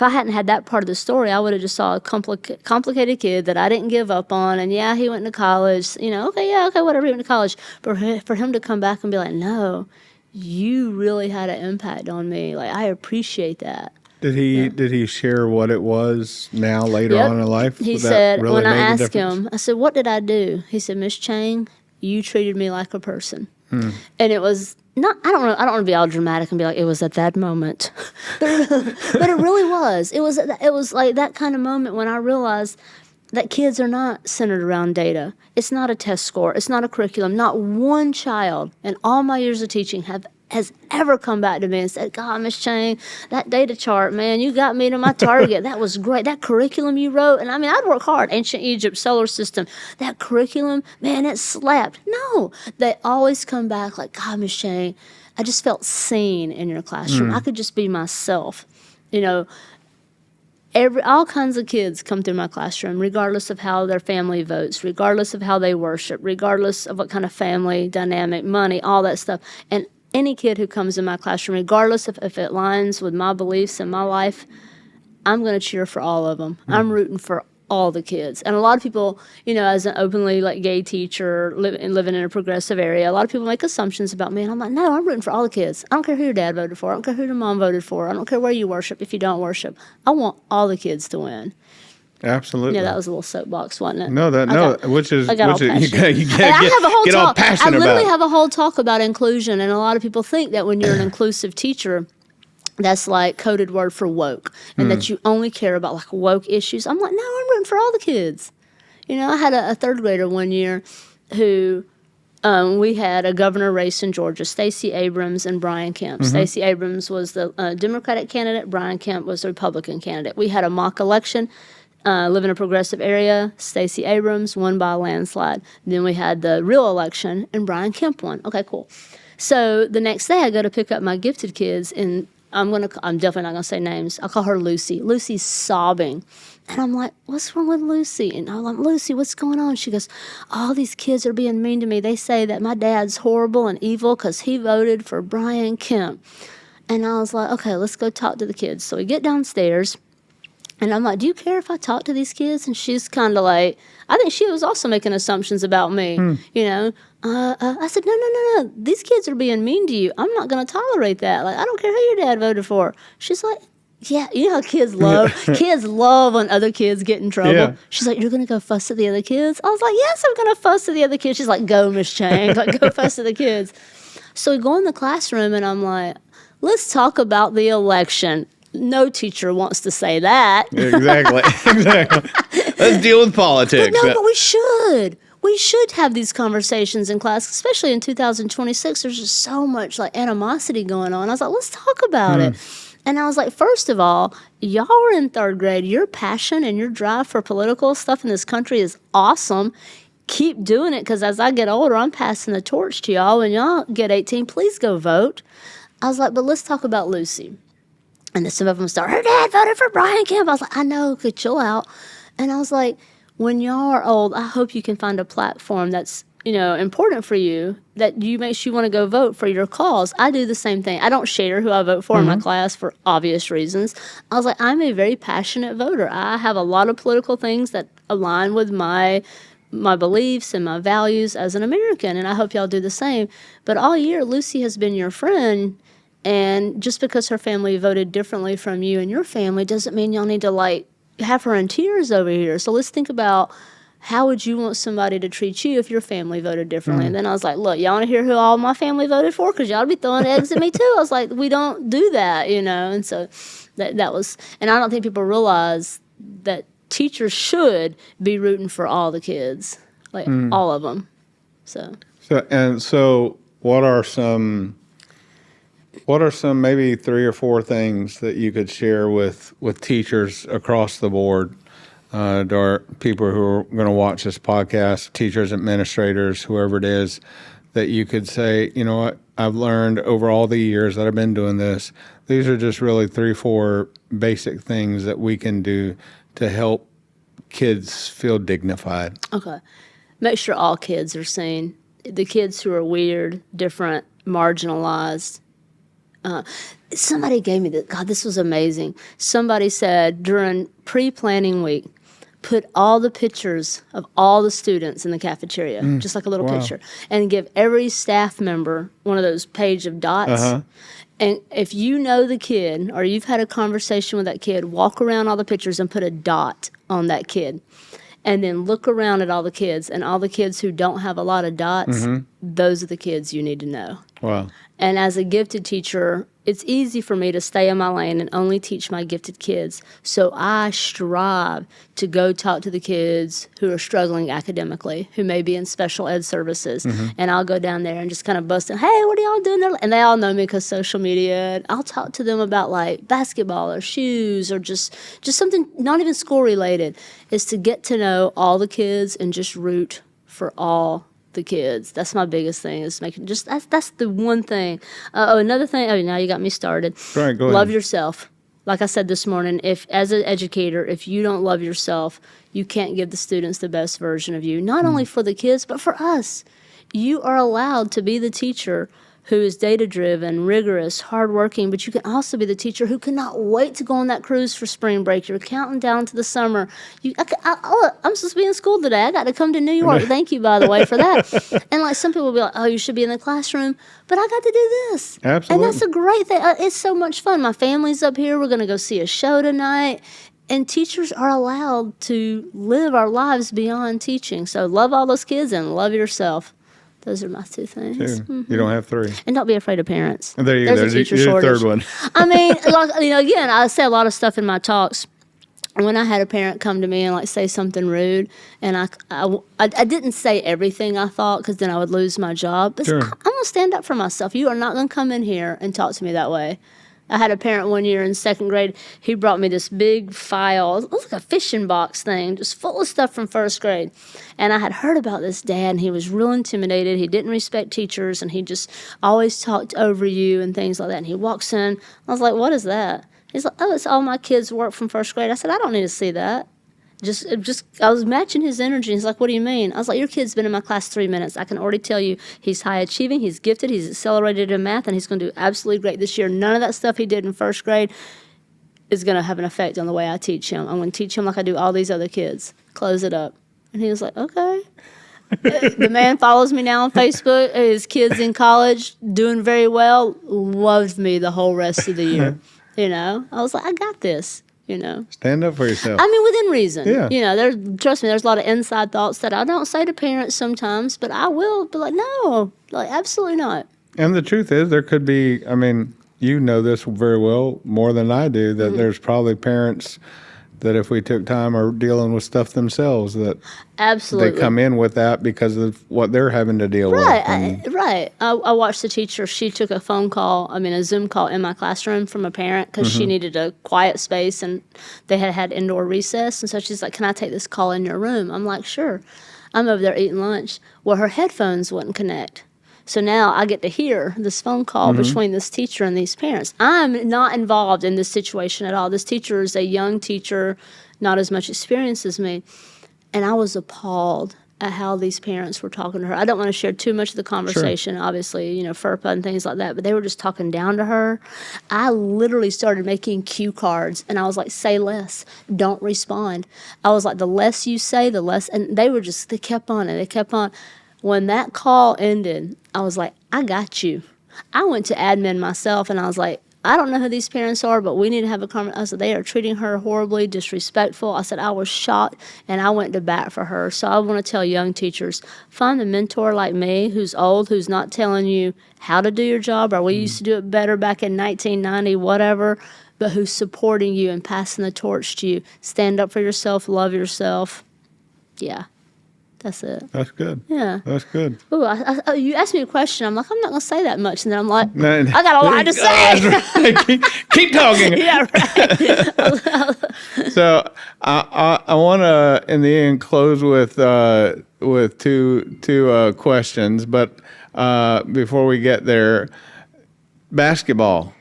I hadn't had that part of the story, I would have just saw a complicated kid that I didn't give up on. And yeah, he went to college, okay, whatever, he went to college. But for him to come back and be like, no, you really had an impact on me. Like, I appreciate that. Did he share what it was now later on in life? He that said, really when I made the asked difference? him, I said, what did I do? He said, Miss Chang, you treated me like a person. And it was not, I don't want to be all dramatic and be like, it was at that moment. but it really was. It was like that kind of moment when I realized that kids are not centered around data. It's not a test score. It's not a curriculum. Not one child in all my years of teaching has ever come back to me and said, God, Miss Chang, that data chart, man, you got me to my target. That was great. That curriculum you wrote, and I mean, I'd work hard. Ancient Egypt, solar system, that curriculum, man, it slapped. No, they always come back like, God, Miss Chang, I just felt seen in your classroom. I could just be myself. All kinds of kids come through my classroom, regardless of how their family votes, regardless of how they worship, regardless of what kind of family dynamic, money, all that stuff. And any kid who comes in my classroom, regardless if it aligns with my beliefs and my life, I'm going to cheer for all of them. I'm rooting for all the kids. And a lot of people, as an openly like gay teacher living in a progressive area, a lot of people make assumptions about me. And I'm like, no, I'm rooting for all the kids. I don't care who your dad voted for. I don't care who your mom voted for. I don't care where you worship if you don't worship. I want all the kids to win. Absolutely. Yeah, that was a little soapbox, wasn't it? No, which is you get all passionate I literally about. have a whole talk about inclusion, and a lot of people think that when you're an inclusive teacher, that's like coded word for woke, and that you only care about like woke issues. I'm like, no, I'm rooting for all the kids. I had a third grader one year who we had a governor race in Georgia, Stacey Abrams and Brian Kemp. Stacey Abrams was the Democratic candidate. Brian Kemp was the Republican candidate. We had a mock election. Live in a progressive area. Stacey Abrams won by a landslide. Then we had the real election, and Brian Kemp won. Okay, cool. So the next day, I go to pick up my gifted kids, and I'm definitely not gonna say names. I'll call her Lucy. Lucy's sobbing, and I'm like, "What's wrong with Lucy?" And I'm like, "Lucy, what's going on?" She goes, "All these kids are being mean to me. They say that my dad's horrible and evil because he voted for Brian Kemp." And I was like, "Okay, let's go talk to the kids." So we get downstairs. And I'm like, do you care if I talk to these kids? And she's kind of like, I think she was also making assumptions about me, I said, no. These kids are being mean to you. I'm not going to tolerate that. Like, I don't care who your dad voted for. She's like, yeah, you know how kids love? Kids love when other kids get in trouble. Yeah. She's like, you're going to go fuss at the other kids? I was like, yes, I'm going to fuss at the other kids. She's like, go, Miss Chang. Like, go fuss at the kids. So we go in the classroom, and I'm like, let's talk about the election. No teacher wants to say that. Exactly. Let's deal with politics. But we should. We should have these conversations in class, especially in 2026. There's just so much like animosity going on. I was like, let's talk about it. And I was like, first of all, y'all are in third grade. Your passion and your drive for political stuff in this country is awesome. Keep doing it, because as I get older, I'm passing the torch to y'all. When y'all get 18, please go vote. I was like, but let's talk about Lucy. And then some of them start, her dad voted for Brian Kemp. I was like, I know, could chill out. And I was like, when y'all are old, I hope you can find a platform that's, important for you, that you makes you want to go vote for your cause. I do the same thing. I don't share who I vote for in my class for obvious reasons. I was like, I'm a very passionate voter. I have a lot of political things that align with my beliefs and my values as an American, and I hope y'all do the same. But all year, Lucy has been your friend. And just because her family voted differently from you and your family doesn't mean y'all need to, like, have her in tears over here. So let's think about, how would you want somebody to treat you if your family voted differently? And then I was like, look, y'all want to hear who all my family voted for? Because y'all be throwing eggs at me, too. I was like, we don't do that, And so that was, and I don't think people realize that teachers should be rooting for all the kids, like all of them. So what are some maybe 3 or 4 things that you could share with teachers across the board, to our people who are going to watch this podcast, teachers, administrators, whoever it is, that you could say, you know what, I've learned over all the years that I've been doing this, these are just really 3 or 4 basic things that we can do to help kids feel dignified. Okay. Make sure all kids are seen. The kids who are weird, different, marginalized. Somebody gave me this. God, this was amazing. Somebody said during pre-planning week, put all the pictures of all the students in the cafeteria, just like a little picture, and give every staff member one of those page of dots. And if you know the kid or you've had a conversation with that kid, walk around all the pictures and put a dot on that kid. And then look around at all the kids, and all the kids who don't have a lot of dots, those are the kids you need to know. Wow. And as a gifted teacher, it's easy for me to stay in my lane and only teach my gifted kids. So I strive to go talk to the kids who are struggling academically, who may be in special ed services. And I'll go down there and just kind of bust in, hey, what are y'all doing? And they all know me because social media. And I'll talk to them about like basketball or shoes or just something not even school related. Is to get to know all the kids and just root for all the kids. That's my biggest thing, is making just that's the one thing. Another thing, now you got me started. Right, go ahead. Love yourself. Like I said this morning, if as an educator, if you don't love yourself, you can't give the students the best version of you, not only for the kids, but for us. You are allowed to be the teacher who is data-driven, rigorous, hardworking, but you can also be the teacher who cannot wait to go on that cruise for spring break. You're counting down to the summer. I'm supposed to be in school today. I got to come to New York. Thank you, by the way, for that. And like some people will be like, oh, you should be in the classroom, but I got to do this. Absolutely. And that's a great thing. It's so much fun. My family's up here. We're going to go see a show tonight. And teachers are allowed to live our lives beyond teaching. So love all those kids and love yourself. Those are my two things. You don't have three. And don't be afraid of parents. There you go. There's a teacher your shortage. third one. I mean, again, I say a lot of stuff in my talks. When I had a parent come to me and say something rude, and I didn't say everything I thought because then I would lose my job. But Sure. I'm gonna stand up for myself. You are not gonna come in here and talk to me that way. I had a parent one year in second grade. He brought me this big file. It was like a fishing box thing, just full of stuff from first grade. And I had heard about this dad, and he was real intimidated. He didn't respect teachers, and he just always talked over you and things like that. And he walks in. I was like, what is that? He's like, oh, it's all my kids' work from first grade. I said, I don't need to see that. I was matching his energy. He's like, what do you mean? I was like, your kid's been in my class 3 minutes. I can already tell you he's high achieving, he's gifted, he's accelerated in math, and he's going to do absolutely great this year. None of that stuff he did in first grade is going to have an effect on the way I teach him. I'm going to teach him like I do all these other kids. Close it up. And he was like, okay. The man follows me now on Facebook. His kid's in college, doing very well, loved me the whole rest of the year. I was like, I got this. Stand up for yourself. I mean, within reason. Yeah. Trust me, there's a lot of inside thoughts that I don't say to parents sometimes, but I will be like, no, absolutely not. And the truth is, there could be, you know this very well, more than I do, that there's probably parents that if we took time are dealing with stuff themselves, that absolutely they come in with that because of what they're having to deal with. Right. I watched the teacher. She took a a Zoom call in my classroom from a parent because she needed a quiet space, and they had indoor recess. And so she's like, can I take this call in your room? I'm like, sure. I'm over there eating lunch. Well, her headphones wouldn't connect. So now I get to hear this phone call between this teacher and these parents. I'm not involved in this situation at all. This teacher is a young teacher, not as much experience as me. And I was appalled at how these parents were talking to her. I don't want to share too much of the conversation, obviously, FERPA and things like that, but they were just talking down to her. I literally started making cue cards, and I was like, say less, don't respond. I was like, the less you say, the less, and they kept on, and they kept on. When that call ended, I was like, I got you. I went to admin myself, and I was like, I don't know who these parents are, but we need to have a conversation. I said, they are treating her horribly, disrespectful. I said, I was shocked, and I went to bat for her. So I want to tell young teachers, find a mentor like me who's old, who's not telling you how to do your job, or we used to do it better back in 1990, whatever, but who's supporting you and passing the torch to you. Stand up for yourself, love yourself. Yeah. That's it. That's good. Yeah. That's good. Ooh, you asked me a question. I'm like, I'm not going to say that much. And then I'm like, I got a lot to say. Right. keep talking. Yeah, right. So I want to, in the end, close with two questions. But before we get there, basketball.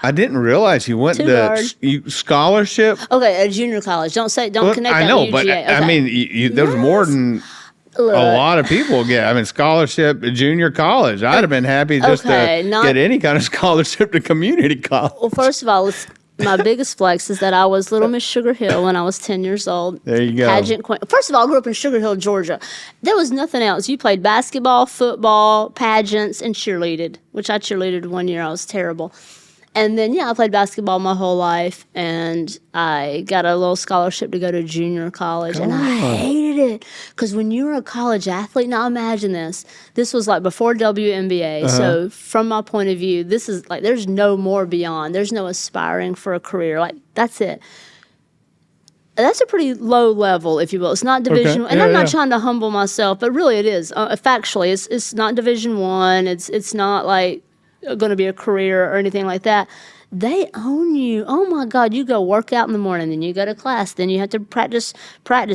I didn't realize you went to scholarship. Okay, at junior college. Don't connect that I know, to UGA. but Okay. I mean, there's more than a lot of people get. I mean, scholarship at junior college. I'd have been happy just to get any kind of scholarship to community college. Well, first of all, my biggest flex is that I was Little Miss Sugar Hill when I was 10 years old. There you go. Pageant queen. First of all, I grew up in Sugar Hill, Georgia. There was nothing else. You played basketball, football, pageants, and cheerleaded, which I cheerleaded one year. I was terrible. And then, I played basketball my whole life, and I got a little scholarship to go to junior college, and I hated it. Because when you're a college athlete, now imagine this. This was before WNBA, so from my point of view, this is there's no more beyond. There's no aspiring for a career. That's it. That's a pretty low level, if you will. It's not Division One, and I'm not trying to humble myself, but really it is. Factually, it's not Division One. It's not going to be a career or anything like that. They own you. Oh my God, you go work out in the morning, then you go to class, then you have to practice,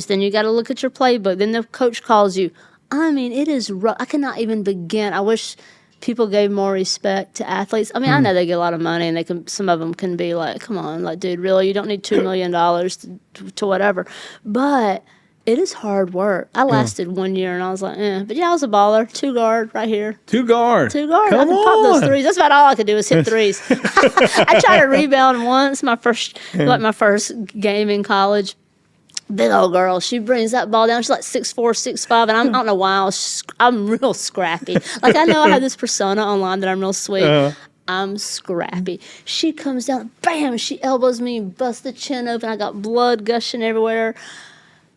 then you got to look at your playbook, then the coach calls you. I mean, it is rough. I cannot even begin. I wish people gave more respect to athletes. I mean, I know they get a lot of money, and some of them can be like, come on, dude, really, you don't need $2 million to whatever. But It is hard work. I lasted 1 year, and I was like, But yeah, I was a baller. 2 guard right here. 2 guard. 2 guard. Come I could pop those on. threes. That's about all I could do was hit threes. I tried to rebound once, my first game in college. Big old girl. She brings that ball down. She's like 6'4", 6'5", and I don't know why. I'm real scrappy. Like, I know I have this persona online that I'm real sweet. I'm scrappy. She comes down, bam, she elbows me, busts the chin open. I got blood gushing everywhere.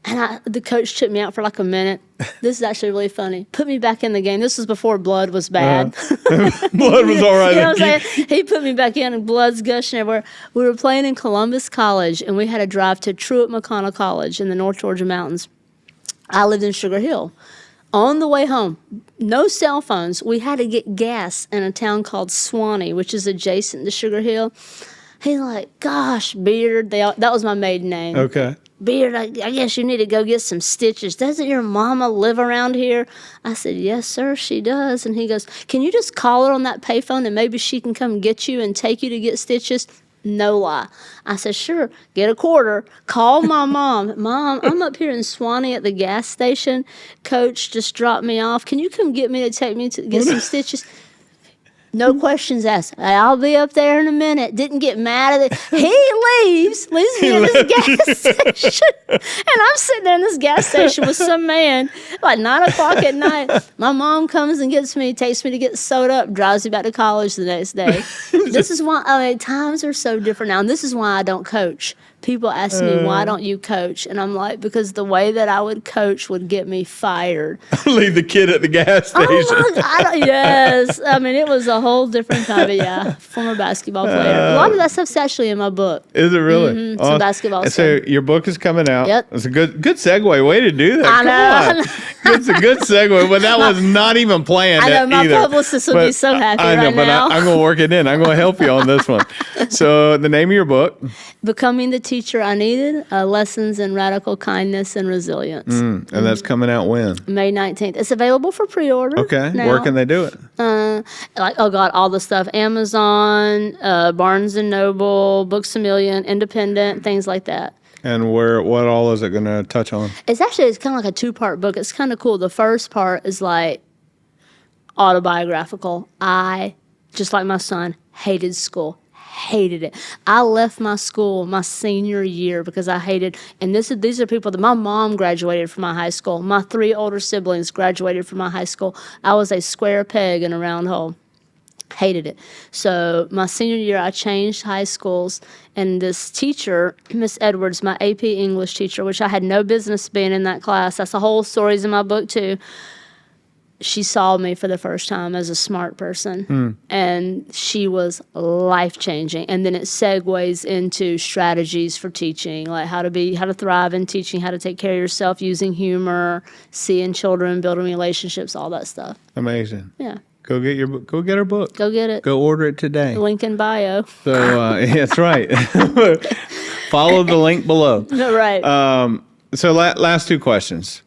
And the coach took me out for like a minute. This is actually really funny. Put me back in the game. This was before blood was bad. Blood was all right. You know what I'm saying? He put me back in and blood's gushing everywhere. We were playing in Columbus College, and we had to drive to Truett-McConnell College in the North Georgia mountains. I lived in Sugar Hill. On the way home, no cell phones. We had to get gas in a town called Swanee, which is adjacent to Sugar Hill. He's like, gosh, Beard. That was my maiden name. Okay. Beard, I guess you need to go get some stitches. Doesn't your mama live around here? I said, yes, sir, she does. And he goes, can you just call her on that payphone and maybe she can come get you and take you to get stitches? No lie. I said, sure, get a quarter. Call my mom. Mom, I'm up here in Swanee at the gas station. Coach just dropped me off. Can you come get me to take me to get some stitches? No questions asked. I'll be up there in a minute. Didn't get mad at it. He leaves me in this gas station. And I'm sitting there in this gas station with some man, like 9 o'clock at night. My mom comes and gets me, takes me to get sewed up, drives me back to college the next day. This is why, times are so different now. And this is why I don't coach. People ask me, why don't you coach? And I'm like, because the way that I would coach would get me fired. Leave the kid at the gas station. Oh my God, yes. I mean, it was a whole different time. But yeah, former basketball player. A lot of that stuff's actually in my book. Is it really? Some basketball stuff. So your book is coming out. Yep. It's a good segue. Way to do that. I know. Come on. It's a good segue, but that was not even planned. I know, my either. publicist will be so happy I know, right but now. I'm going to work it in. I'm going to help you on this one. So the name of your book? Becoming the Teacher I Needed, Lessons in Radical Kindness and Resilience. And that's coming out when? May 19th. It's available for pre-order. Okay. now. Where can they do it? All the stuff. Amazon, Barnes & Noble, Books A Million, Independent, things like that. And what all is it going to touch on? It's kind of like a 2-part book. It's kind of cool. The first part is like autobiographical. I, just like my son, hated school. Hated it. I left my school my senior year because I hated, and these are people that my mom graduated from my high school. My 3 older siblings graduated from my high school. I was a square peg in a round hole. Hated it. So my senior year, I changed high schools, and this teacher, Miss Edwards, my AP English teacher, which I had no business being in that class. That's the whole stories in my book too. She saw me for the first time as a smart person, and she was life-changing. And then it segues into strategies for teaching, like how to thrive in teaching, how to take care of yourself using humor, seeing children, building relationships, all that stuff. Amazing. Yeah. Go get your book. Go get her book. Go get it. Go order it today. Link in bio. So that's right. Follow the link below. Right. So last 2 questions.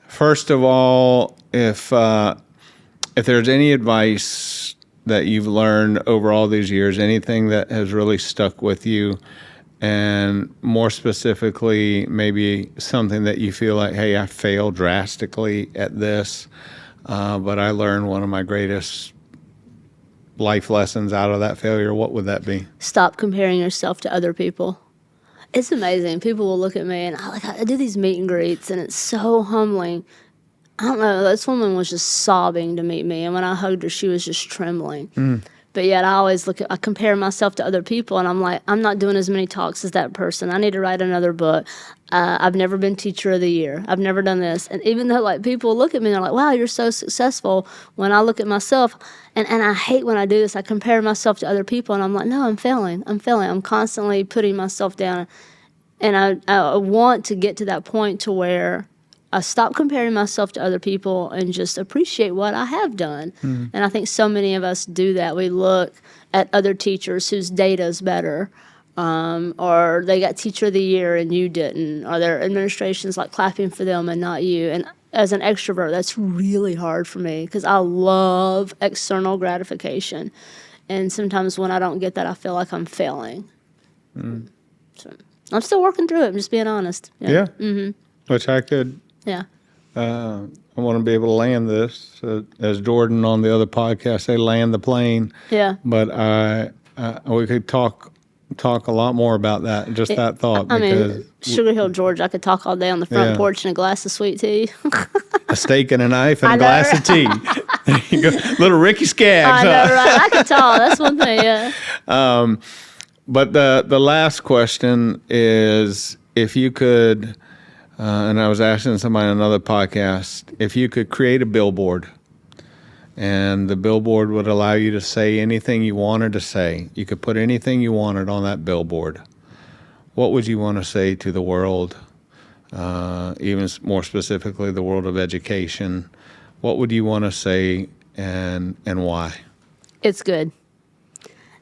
First of all, if there's any advice that you've learned over all these years, anything that has really stuck with you, and more specifically, maybe something that you feel like, hey, I failed drastically at this, but I learned one of my greatest life lessons out of that failure, what would that be? Stop comparing yourself to other people. It's amazing. People will look at me, and I do these meet and greets, and it's so humbling. I don't know, this woman was just sobbing to meet me, and when I hugged her, she was just trembling. But yet I compare myself to other people, and I'm like, I'm not doing as many talks as that person. I need to write another book. I've never been Teacher of the Year. I've never done this. And even though people look at me, and they're like, wow, you're so successful. When I look at myself, and I hate when I do this, I compare myself to other people, and I'm like, no, I'm failing. I'm constantly putting myself down. And I want to get to that point to where I stop comparing myself to other people and just appreciate what I have done. And I think so many of us do that. We look at other teachers whose data is better, or they got Teacher of the Year and you didn't, or their administration's like clapping for them and not you. And as an extrovert, that's really hard for me because I love external gratification. And sometimes when I don't get that, I feel like I'm failing. So I'm still working through it. I'm just being honest. Yeah. which I could. Yeah. I want to be able to land this, as Jordan on the other podcast say, land the plane. Yeah. But we could talk a lot more about that. Just that thought. I mean, Sugar Hill, Georgia. I could talk all day on the front porch and a glass of sweet tea. A steak and a knife and a glass of tea. There you go. Little Ricky Skaggs. I know, right? I could talk. That's one thing. Yeah. But the last question is, if you could, and I was asking somebody on another podcast, if you could create a billboard, and the billboard would allow you to say anything you wanted to say, you could put anything you wanted on that billboard, what would you want to say to the world, even more specifically the world of education? What would you want to say, and why? It's good.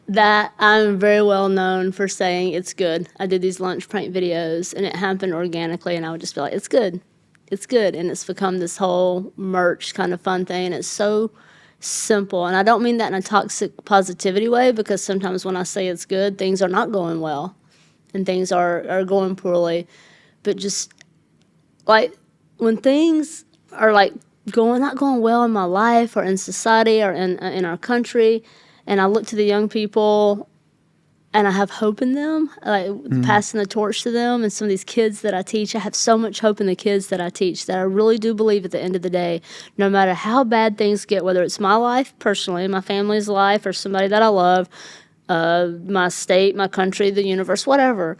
That I'm very well known for saying it's good. I did these lunch prank videos, and it happened organically, and I would just be like, it's good. It's good. And it's become this whole merch kind of fun thing, and it's so simple. And I don't mean that in a toxic positivity way, because sometimes when I say it's good, things are not going well, and things are going poorly. But just, like, when things are, like, not going well in my life or in society or in our country, and I look to the young people and I have hope in them, like passing the torch to them. And some of these kids that I teach, I have so much hope in the kids that I teach, that I really do believe at the end of the day, no matter how bad things get, whether it's my life personally, my family's life, or somebody that I love, my state, my country, the universe, whatever,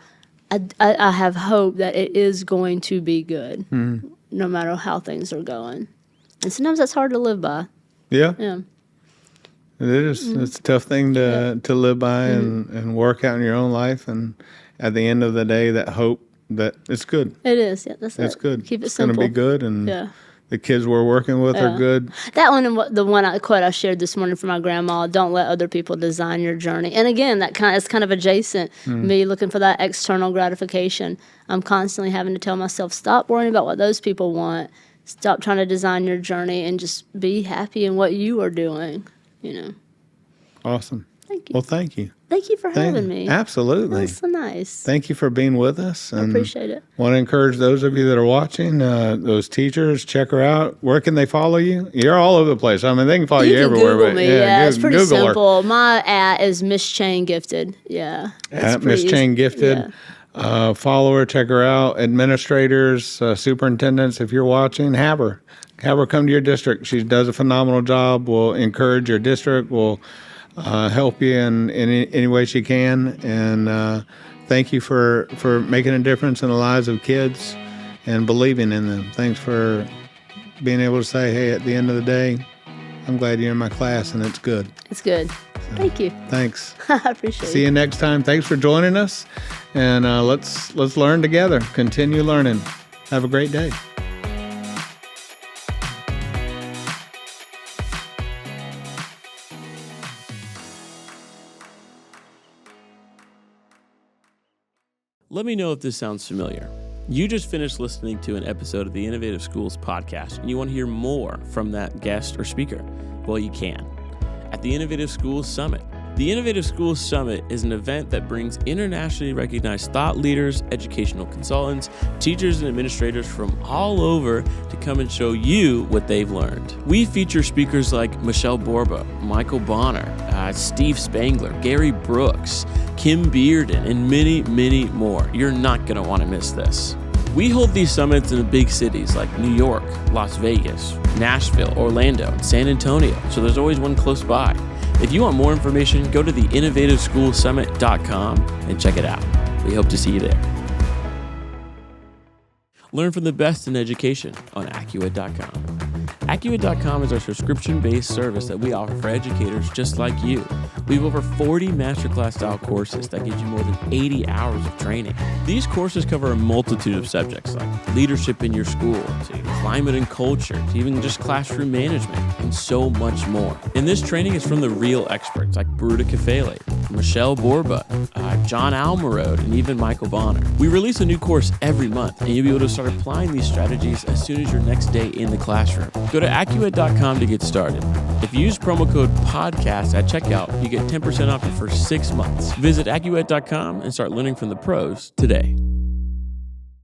I have hope that it is going to be good, no matter how things are going. And sometimes that's hard to live by. Yeah. Yeah. It is. It's a tough thing to live by and work out in your own life. And at the end of the day, that hope that it's good. It is. Yeah, it's good. Keep it it's simple. It's going to be good. And the kids we're working with are good. That one, and the quote I shared this morning from my grandma, don't let other people design your journey. And again, it's kind of adjacent, me looking for that external gratification. I'm constantly having to tell myself, stop worrying about what those people want. Stop trying to design your journey and just be happy in what you are doing. Awesome. Thank you. Well, thank you. Thank you for having me. Absolutely. That's so nice. Thank you for being with us. I appreciate it. Want to encourage those of you that are watching, those teachers, check her out. Where can they follow you? You're all over the place. I mean, they can follow you everywhere. Google me. Yeah, it's pretty Google simple. My @ is Miss Chang Gifted. Yeah. At Miss Chang Gifted. Yeah. Follow her, check her out. Administrators, superintendents, if you're watching, have her come to your district. She does a phenomenal job. We'll encourage your district. We'll help you in any way she can. And thank you for making a difference in the lives of kids and believing in them. Thanks for being able to say, hey, at the end of the day, I'm glad you're in my class and it's good. It's good. Thank you. Thanks. I appreciate it. See you next time. Thanks for joining us. And let's learn together. Continue learning. Have a great day. Let me know if this sounds familiar. You just finished listening to an episode of the Innovative Schools podcast, and you want to hear more from that guest or speaker. Well, you can at the Innovative Schools Summit. The Innovative Schools Summit is an event that brings internationally recognized thought leaders, educational consultants, teachers, and administrators from all over to come and show you what they've learned. We feature speakers like Michelle Borba, Michael Bonner, Steve Spangler, Gary Brooks, Kim Bearden, and many, many more. You're not going to want to miss this. We hold these summits in the big cities like New York, Las Vegas, Nashville, Orlando, and San Antonio, so there's always one close by. If you want more information, go to theinnovativeschoolsummit.com and check it out. We hope to see you there. Learn from the best in education on Accurate.com. Accurate.com is our subscription-based service that we offer for educators just like you. We have over 40 masterclass-style courses that get you more than 80 hours of training. These courses cover a multitude of subjects like leadership in your school, to climate and culture, to even just classroom management, and so much more. And this training is from the real experts like Bruda Kefele, Michelle Borba, John Almarode, and even Michael Bonner. We release a new course every month, and you'll be able to start applying these strategies as soon as your next day in the classroom. Go to Accurate.com to get started. If you use promo code PODCAST at checkout, you get 10% off your first 6 months. Visit Accurate.com and start learning from the pros today.